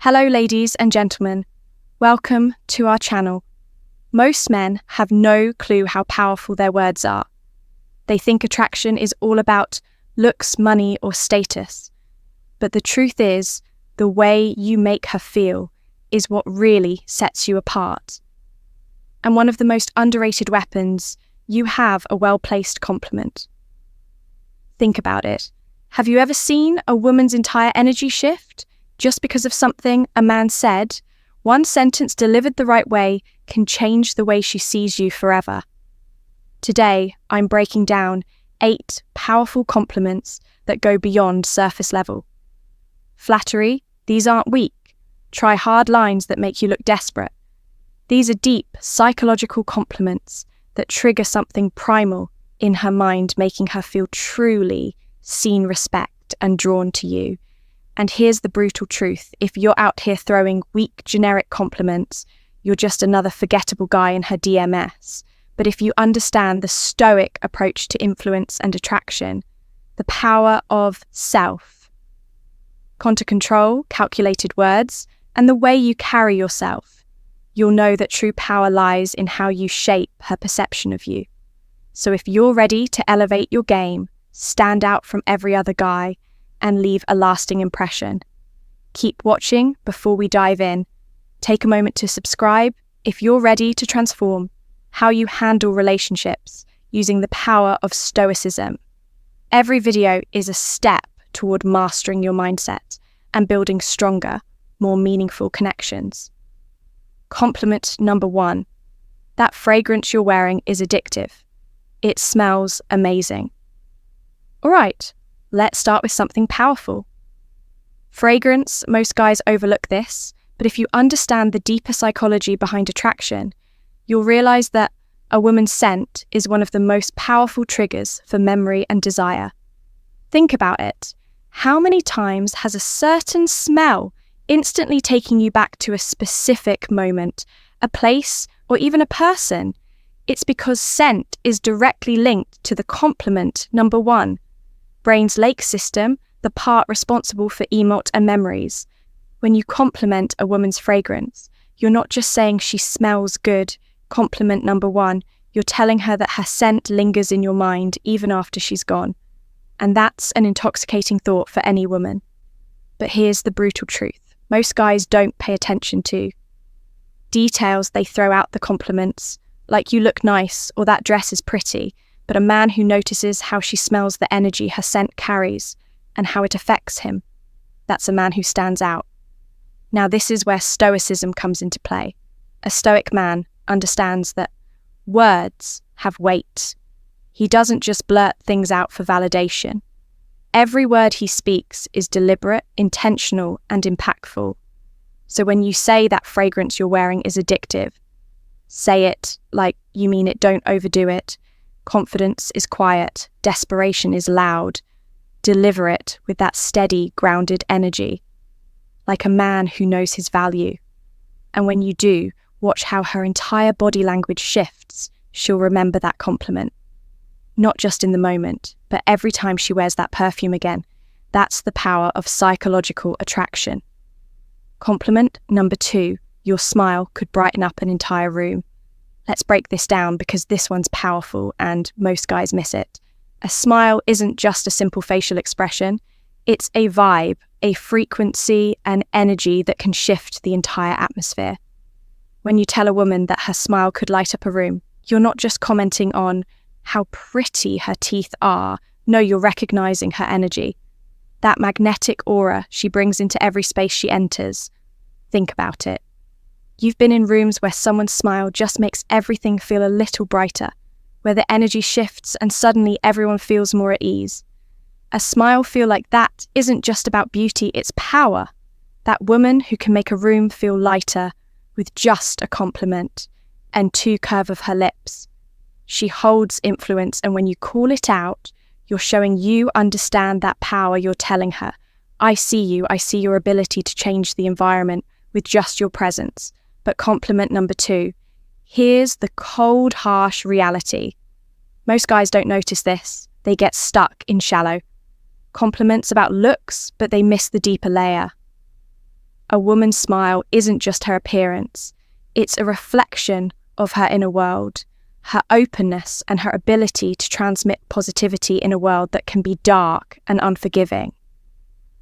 Hello, ladies and gentlemen. Welcome to our channel. Most men have no clue how powerful their words are. They think attraction is all about looks, money, or status. But the truth is, the way you make her feel is what really sets you apart. And one of the most underrated weapons, you have a well-placed compliment. Think about it. Have you ever seen a woman's entire energy shift just because of something a man said? One sentence delivered the right way can change the way she sees you forever. Today, I'm breaking down 8 powerful compliments that go beyond surface level. Flattery, these aren't weak. Try hard lines that make you look desperate. These are deep, psychological compliments that trigger something primal in her mind, making her feel truly seen, respect, and drawn to you. And here's the brutal truth. If you're out here throwing weak, generic compliments, you're just another forgettable guy in her DMS. But if you understand the stoic approach to influence and attraction, the power of self, control, calculated words, and the way you carry yourself, you'll know that true power lies in how you shape her perception of you. So if you're ready to elevate your game, stand out from every other guy, and leave a lasting impression, keep watching before we dive in. Take a moment to subscribe if you're ready to transform how you handle relationships using the power of stoicism. Every video is a step toward mastering your mindset and building stronger, more meaningful connections. Compliment number 1. That fragrance you're wearing is addictive. It smells amazing. All right, let's start with something powerful. Fragrance, most guys overlook this, but if you understand the deeper psychology behind attraction, you'll realize that a woman's scent is one of the most powerful triggers for memory and desire. Think about it. How many times has a certain smell instantly taken you back to a specific moment, a place, or even a person? It's because scent is directly linked to the compliment number 1. Brain's lake system, the part responsible for emote and memories. When you compliment a woman's fragrance, you're not just saying she smells good. Compliment number 1, you're telling her that her scent lingers in your mind even after she's gone. And that's an intoxicating thought for any woman. But here's the brutal truth. Most guys don't pay attention to details. They throw out the compliments, like you look nice or that dress is pretty. But a man who notices how she smells the energy her scent carries and how it affects him, that's a man who stands out. Now this is where stoicism comes into play. A stoic man understands that words have weight. He doesn't just blurt things out for validation. Every word he speaks is deliberate, intentional, and impactful. So when you say that fragrance you're wearing is addictive, say it like you mean it, don't overdo it. Confidence is quiet, desperation is loud. Deliver it with that steady, grounded energy, like a man who knows his value. And when you do, watch how her entire body language shifts. She'll remember that compliment. Not just in the moment, but every time she wears that perfume again. That's the power of psychological attraction. Compliment number 2, your smile could brighten up an entire room. Let's break this down because this one's powerful and most guys miss it. A smile isn't just a simple facial expression. It's a vibe, a frequency, an energy that can shift the entire atmosphere. When you tell a woman that her smile could light up a room, you're not just commenting on how pretty her teeth are. No, you're recognizing her energy. That magnetic aura she brings into every space she enters. Think about it. You've been in rooms where someone's smile just makes everything feel a little brighter, where the energy shifts and suddenly everyone feels more at ease. A smile feel like that isn't just about beauty, it's power. That woman who can make a room feel lighter with just a compliment and 2 curve of her lips. She holds influence, and when you call it out, you're showing you understand that power. You're telling her, I see you, I see your ability to change the environment with just your presence. But compliment number 2, here's the cold, harsh reality. Most guys don't notice this. They get stuck in shallow compliments about looks, but they miss the deeper layer. A woman's smile isn't just her appearance. It's a reflection of her inner world, her openness and her ability to transmit positivity in a world that can be dark and unforgiving.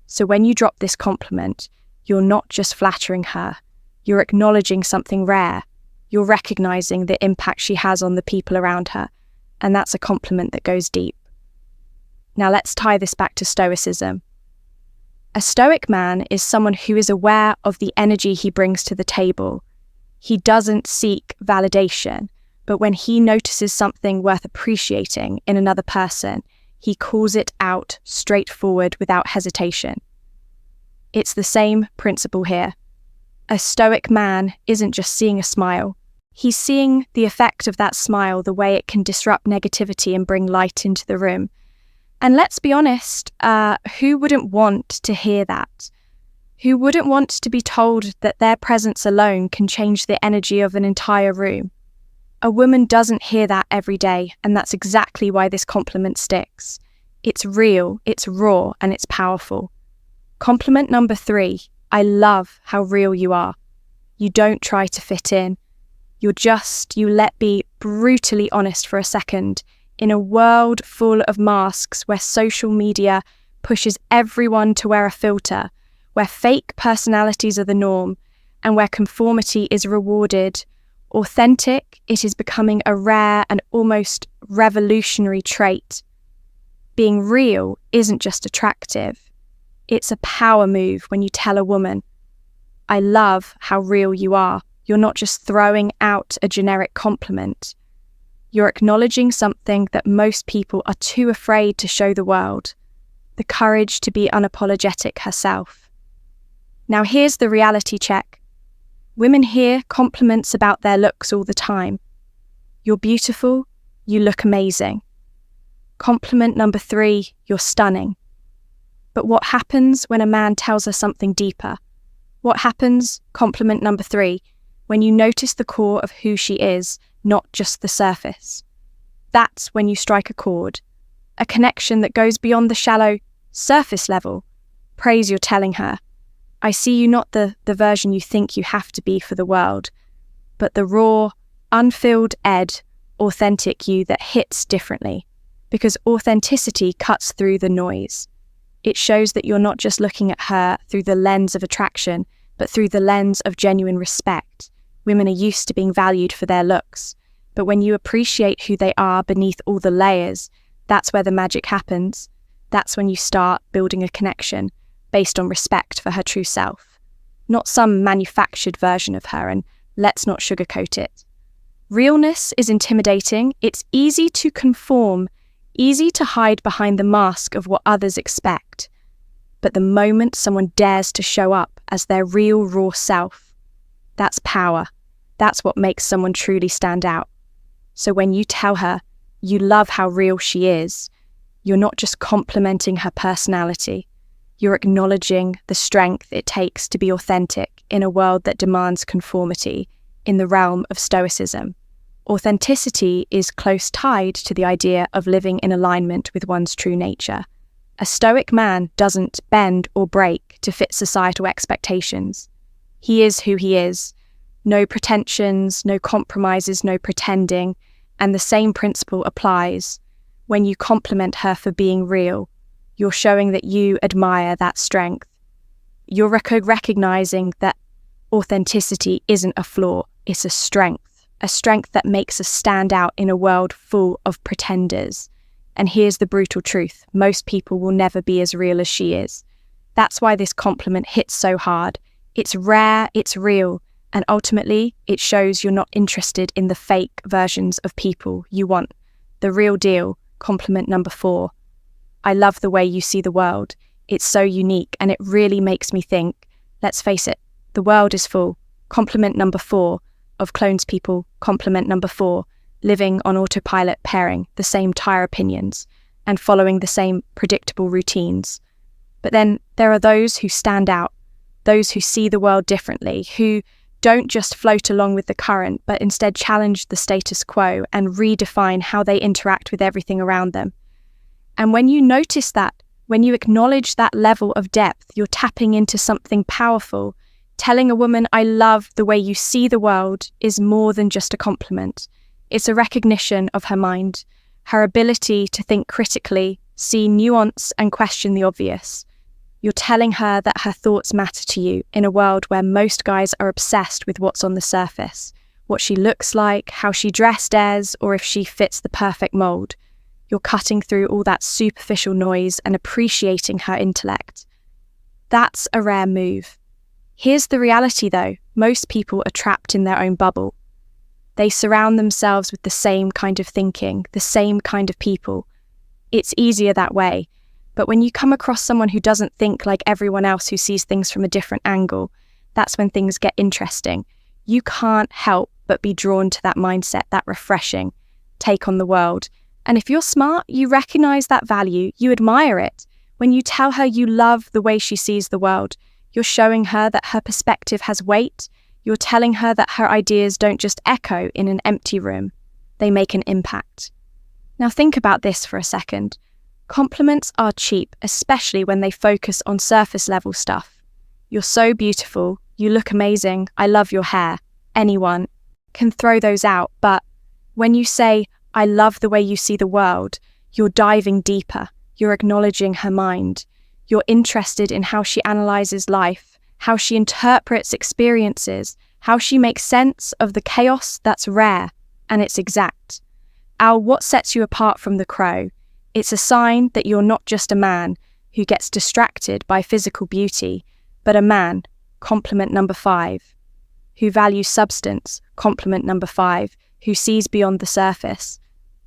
So when you drop this compliment, you're not just flattering her, you're acknowledging something rare. You're recognizing the impact she has on the people around her, and that's a compliment that goes deep. Now let's tie this back to Stoicism. A Stoic man is someone who is aware of the energy he brings to the table. He doesn't seek validation, but when he notices something worth appreciating in another person, he calls it out straightforward without hesitation. It's the same principle here. A Stoic man isn't just seeing a smile. He's seeing the effect of that smile, the way it can disrupt negativity and bring light into the room. And let's be honest, who wouldn't want to hear that? Who wouldn't want to be told that their presence alone can change the energy of an entire room? A woman doesn't hear that every day, and that's exactly why this compliment sticks. It's real, it's raw, and it's powerful. Compliment number 3, I love how real you are. You don't try to fit in. You let be brutally honest for a second. In a world full of masks where social media pushes everyone to wear a filter, where fake personalities are the norm, and where conformity is rewarded, authentic, it is becoming a rare and almost revolutionary trait. Being real isn't just attractive. It's a power move when you tell a woman, I love how real you are. You're not just throwing out a generic compliment. You're acknowledging something that most people are too afraid to show the world, the courage to be unapologetic herself. Now here's the reality check. Women hear compliments about their looks all the time. You're beautiful, you look amazing. Compliment number 3, you're stunning. But what happens when a man tells her something deeper? What happens, compliment number 3, when you notice the core of who she is, not just the surface? That's when you strike a chord, a connection that goes beyond the shallow, surface level praise you're telling her. I see you not the version you think you have to be for the world, but the raw, unfilled authentic you that hits differently, because authenticity cuts through the noise. It shows that you're not just looking at her through the lens of attraction, but through the lens of genuine respect. Women are used to being valued for their looks, but when you appreciate who they are beneath all the layers, that's where the magic happens. That's when you start building a connection based on respect for her true self, not some manufactured version of her, and let's not sugarcoat it. Realness is intimidating. It's easy to conform, easy to hide behind the mask of what others expect. But the moment someone dares to show up as their real, raw self, that's power. That's what makes someone truly stand out. So when you tell her you love how real she is, you're not just complimenting her personality. You're acknowledging the strength it takes to be authentic in a world that demands conformity in the realm of Stoicism. Authenticity is close tied to the idea of living in alignment with one's true nature. A Stoic man doesn't bend or break to fit societal expectations. He is who he is. No pretensions, no compromises, no pretending, and the same principle applies. When you compliment her for being real, you're showing that you admire that strength. You're recognizing that authenticity isn't a flaw, it's a strength that makes us stand out in a world full of pretenders. And here's the brutal truth, most people will never be as real as she is. That's why this compliment hits so hard. It's rare, it's real, and ultimately it shows you're not interested in the fake versions of people you want. The real deal, compliment number 4. I love the way you see the world. It's so unique and it really makes me think. Let's face it, the world is full. Compliment number 4 of clones people. Compliment number 4, living on autopilot, pairing the same tire opinions and following the same predictable routines. But then there are those who stand out, those who see the world differently, who don't just float along with the current, but instead challenge the status quo and redefine how they interact with everything around them. And when you notice that, when you acknowledge that level of depth, you're tapping into something powerful. Telling a woman, "I love the way you see the world," is more than just a compliment. It's a recognition of her mind, her ability to think critically, see nuance, and question the obvious. You're telling her that her thoughts matter to you in a world where most guys are obsessed with what's on the surface, what she looks like, how she dressed as, or if she fits the perfect mold. You're cutting through all that superficial noise and appreciating her intellect. That's a rare move. Here's the reality though, most people are trapped in their own bubble. They surround themselves with the same kind of thinking, the same kind of people. It's easier that way. But when you come across someone who doesn't think like everyone else, who sees things from a different angle, that's when things get interesting. You can't help but be drawn to that mindset, that refreshing take on the world. And if you're smart, you recognize that value, you admire it. When you tell her you love the way she sees the world, you're showing her that her perspective has weight. You're telling her that her ideas don't just echo in an empty room, they make an impact. Now think about this for a second. Compliments are cheap, especially when they focus on surface level stuff. "You're so beautiful," "You look amazing," "I love your hair." Anyone can throw those out, but when you say, "I love the way you see the world," you're diving deeper. You're acknowledging her mind. You're interested in how she analyzes life, how she interprets experiences, how she makes sense of the chaos that's rare, and it's exact. What sets you apart from the crow? It's a sign that you're not just a man who gets distracted by physical beauty, but a man, compliment number 5, who values substance, compliment number 5, who sees beyond the surface.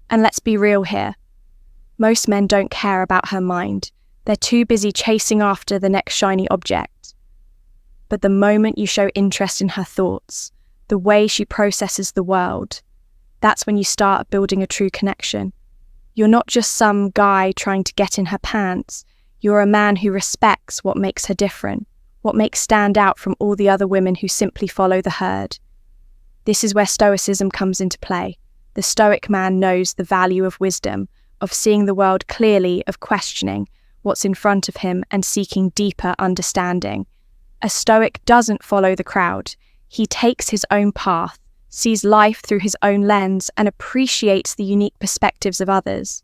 And let's be real here. Most men don't care about her mind. They're too busy chasing after the next shiny object. But the moment you show interest in her thoughts, the way she processes the world, that's when you start building a true connection. You're not just some guy trying to get in her pants. You're a man who respects what makes her different, what makes stand out from all the other women who simply follow the herd. This is where stoicism comes into play. The stoic man knows the value of wisdom, of seeing the world clearly, of questioning what's in front of him and seeking deeper understanding. A stoic doesn't follow the crowd. He takes his own path, sees life through his own lens, and appreciates the unique perspectives of others.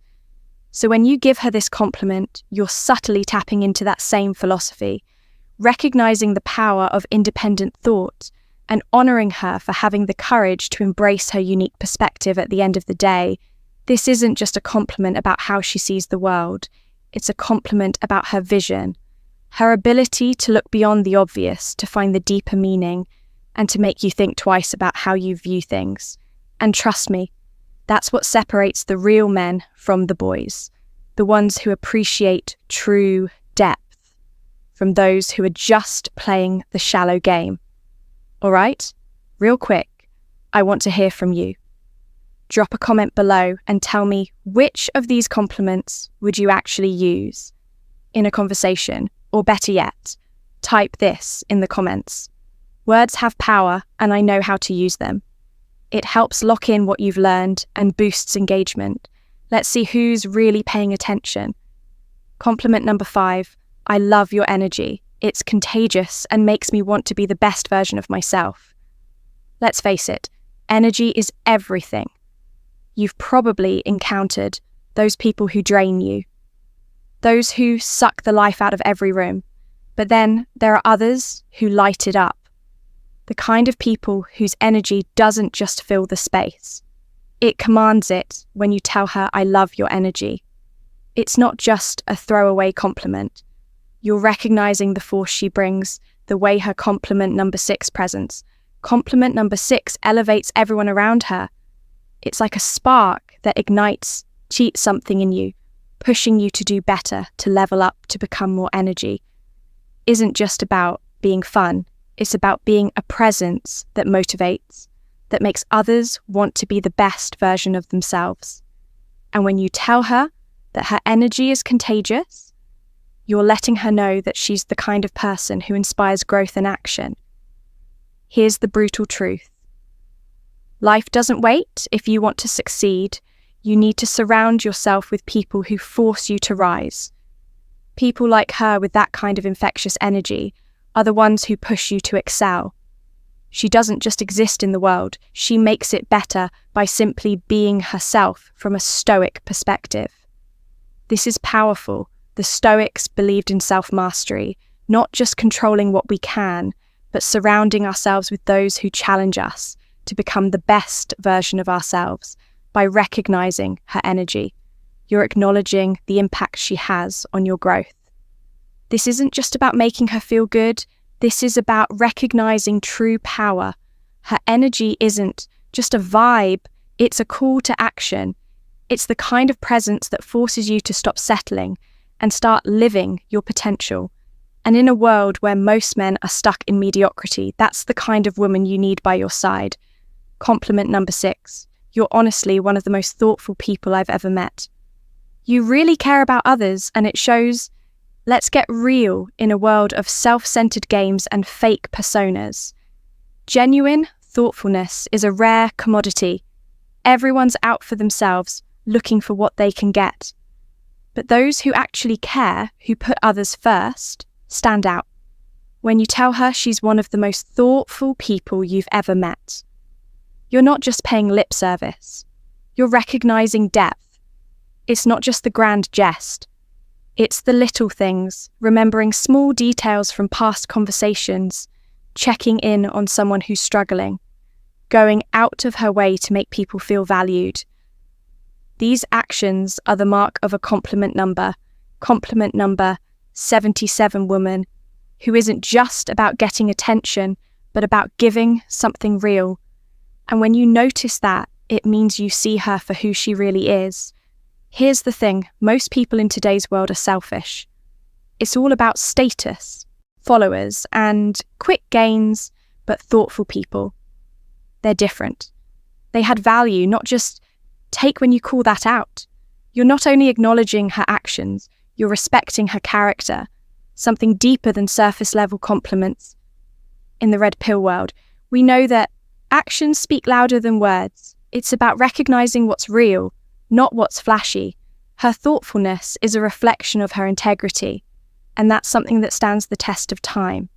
So when you give her this compliment, you're subtly tapping into that same philosophy, recognizing the power of independent thought and honoring her for having the courage to embrace her unique perspective at the end of the day. This isn't just a compliment about how she sees the world. It's a compliment about her vision, her ability to look beyond the obvious, to find the deeper meaning, and to make you think twice about how you view things. And trust me, that's what separates the real men from the boys, the ones who appreciate true depth, from those who are just playing the shallow game. All right, real quick, I want to hear from you. Drop a comment below and tell me which of these compliments would you actually use in a conversation, or better yet, type this in the comments. Words have power, and I know how to use them. It helps lock in what you've learned and boosts engagement. Let's see who's really paying attention. Compliment number 5, "I love your energy. It's contagious and makes me want to be the best version of myself." Let's face it, energy is everything. You've probably encountered those people who drain you, those who suck the life out of every room, but then there are others who light it up. The kind of people whose energy doesn't just fill the space. It commands it when you tell her, "I love your energy." It's not just a throwaway compliment. You're recognizing the force she brings, the way her compliment number 6 presents. Compliment number 6 elevates everyone around her. It's like a spark that ignites something in you, pushing you to do better, to level up, to become more energy. Isn't just about being fun. It's about being a presence that motivates, that makes others want to be the best version of themselves. And when you tell her that her energy is contagious, you're letting her know that she's the kind of person who inspires growth and action. Here's the brutal truth. Life doesn't wait. If you want to succeed, you need to surround yourself with people who force you to rise. People like her with that kind of infectious energy are the ones who push you to excel. She doesn't just exist in the world, she makes it better by simply being herself from a Stoic perspective. This is powerful. The Stoics believed in self-mastery, not just controlling what we can, but surrounding ourselves with those who challenge us to become the best version of ourselves by recognizing her energy. You're acknowledging the impact she has on your growth. This isn't just about making her feel good. This is about recognizing true power. Her energy isn't just a vibe, it's a call to action. It's the kind of presence that forces you to stop settling and start living your potential. And in a world where most men are stuck in mediocrity, that's the kind of woman you need by your side. Compliment number 6. You're honestly one of the most thoughtful people I've ever met. You really care about others, and it shows. Let's get real in a world of self-centered games and fake personas. Genuine thoughtfulness is a rare commodity. Everyone's out for themselves, looking for what they can get. But those who actually care, who put others first, stand out. When you tell her she's one of the most thoughtful people you've ever met, you're not just paying lip service. You're recognizing depth. It's not just the grand jest. It's the little things, remembering small details from past conversations, checking in on someone who's struggling, going out of her way to make people feel valued. These actions are the mark of a compliment number 77 woman, who isn't just about getting attention, but about giving something real. And when you notice that, it means you see her for who she really is. Here's the thing, most people in today's world are selfish. It's all about status, followers, and quick gains, but thoughtful people. They're different. They had value, not just take when you call that out. You're not only acknowledging her actions, you're respecting her character, something deeper than surface-level compliments. In the red pill world, we know that actions speak louder than words. It's about recognizing what's real, not what's flashy. Her thoughtfulness is a reflection of her integrity, and that's something that stands the test of time.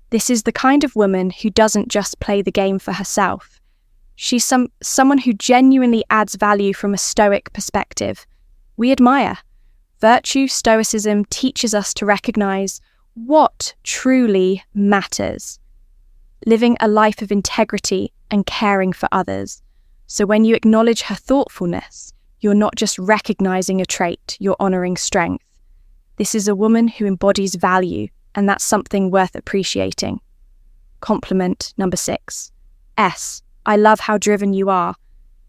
This is the kind of woman who doesn't just play the game for herself. She's someone who genuinely adds value from a Stoic perspective. We admire. Virtue Stoicism teaches us to recognize what truly matters. Living a life of integrity and caring for others. So when you acknowledge her thoughtfulness, you're not just recognizing a trait, you're honoring strength. This is a woman who embodies value, and that's something worth appreciating. Compliment number 6. S. I love how driven you are.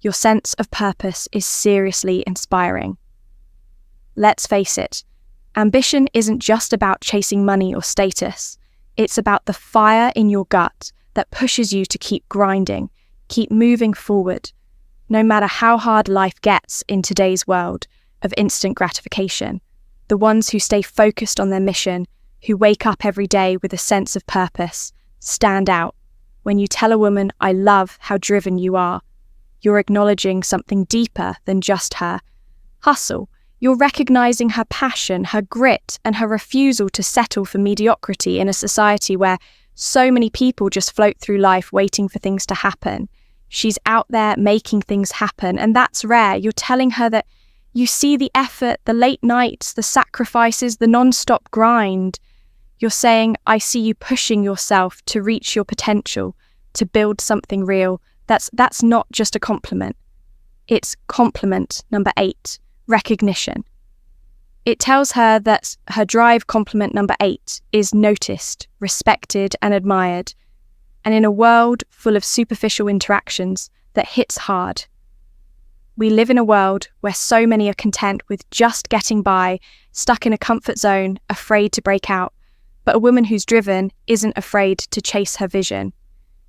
Your sense of purpose is seriously inspiring. Let's face it, ambition isn't just about chasing money or status. It's about the fire in your gut that pushes you to keep grinding, keep moving forward, no matter how hard life gets in today's world of instant gratification. The ones who stay focused on their mission, who wake up every day with a sense of purpose, stand out. When you tell a woman, I love how driven you are, you're acknowledging something deeper than just her hustle. You're recognizing her passion, her grit, and her refusal to settle for mediocrity in a society where so many people just float through life waiting for things to happen. She's out there making things happen, and that's rare. You're telling her that you see the effort, the late nights, the sacrifices, the non-stop grind. You're saying, I see you pushing yourself to reach your potential, to build something real. That's not just a compliment. It's compliment number 8. Recognition. It tells her that her drive, compliment number 8, is noticed, respected, and admired. And in a world full of superficial interactions that hits hard, we live in a world where so many are content with just getting by, stuck in a comfort zone, afraid to break out. But a woman who's driven isn't afraid to chase her vision.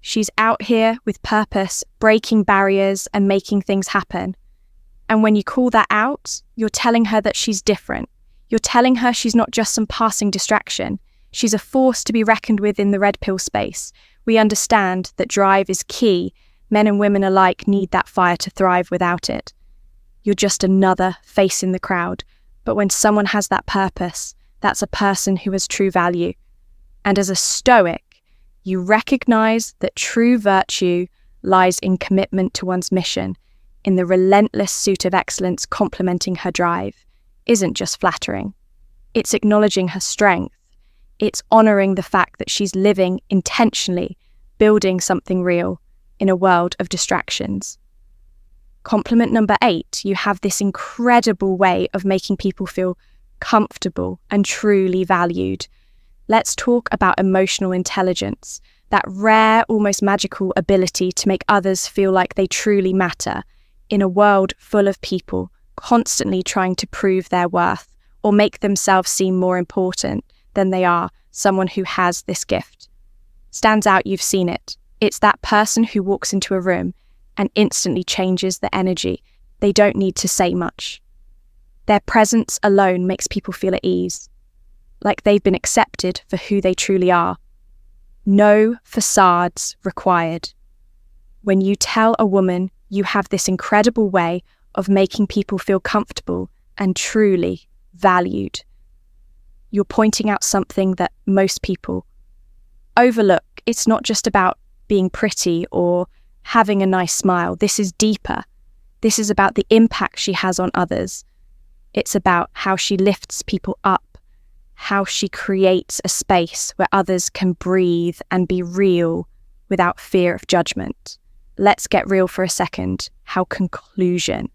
She's out here with purpose, breaking barriers and making things happen. And when you call that out, you're telling her that she's different. You're telling her she's not just some passing distraction. She's a force to be reckoned with in the red pill space. We understand that drive is key. Men and women alike need that fire to thrive without it. You're just another face in the crowd. But when someone has that purpose, that's a person who has true value. And as a Stoic, you recognize that true virtue lies in commitment to one's mission, in the relentless suit of excellence complementing her drive, isn't just flattering. It's acknowledging her strength. It's honoring the fact that she's living intentionally, building something real in a world of distractions. Compliment number 8, you have this incredible way of making people feel comfortable and truly valued. Let's talk about emotional intelligence, that rare, almost magical ability to make others feel like they truly matter in a world full of people constantly trying to prove their worth or make themselves seem more important than they are. Someone who has this gift stands out. You've seen it. It's that person who walks into a room and instantly changes the energy. They don't need to say much. Their presence alone makes people feel at ease, like they've been accepted for who they truly are. No facades required. When you tell a woman you have this incredible way of making people feel comfortable and truly valued, you're pointing out something that most people overlook. It's not just about being pretty or having a nice smile. This is deeper. This is about the impact she has on others. It's about how she lifts people up, how she creates a space where others can breathe and be real without fear of judgment. Let's get real for a second. How conclusion.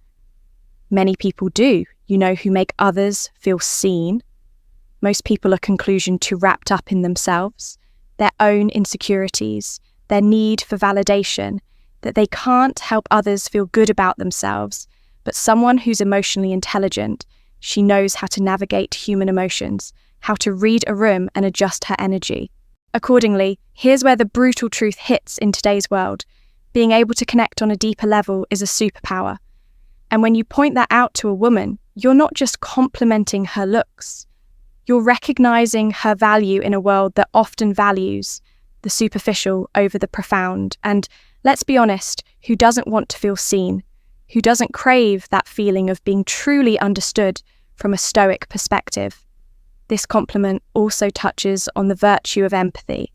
Many people do, who make others feel seen. Most people are conclusion too wrapped up in themselves, their own insecurities, their need for validation, that they can't help others feel good about themselves. But someone who's emotionally intelligent, she knows how to navigate human emotions, how to read a room and adjust her energy. Accordingly, here's where the brutal truth hits in today's world. Being able to connect on a deeper level is a superpower. And when you point that out to a woman, you're not just complimenting her looks. You're recognizing her value in a world that often values the superficial over the profound. And let's be honest, who doesn't want to feel seen? Who doesn't crave that feeling of being truly understood from a Stoic perspective? This compliment also touches on the virtue of empathy.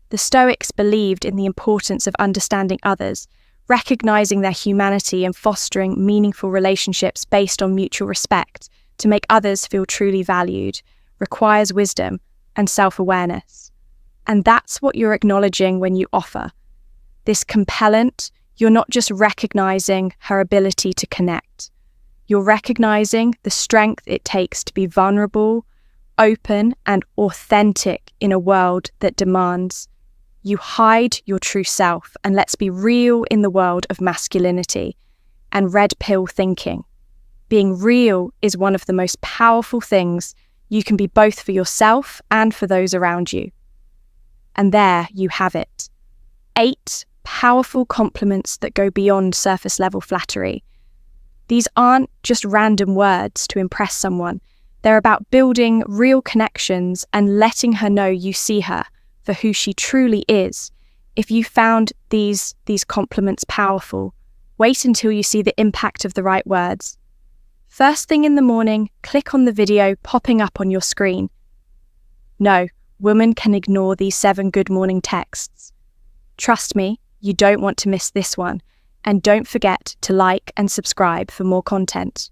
The Stoics believed in the importance of understanding others, recognizing their humanity and fostering meaningful relationships based on mutual respect. To make others feel truly valued requires wisdom and self-awareness. And that's what you're acknowledging when you offer this compellant. You're not just recognizing her ability to connect. You're recognizing the strength it takes to be vulnerable, open, and authentic in a world that demands you hide your true self. And let's be real, in the world of masculinity and red pill thinking, being real is one of the most powerful things you can be, both for yourself and for those around you. And there you have it. 8 powerful compliments that go beyond surface level flattery. These aren't just random words to impress someone. They're about building real connections and letting her know you see her for who she truly is. If you found these compliments powerful, wait until you see the impact of the right words. First thing in the morning, click on the video popping up on your screen. No, women can ignore these 7 good morning texts. Trust me, you don't want to miss this one. And don't forget to like and subscribe for more content.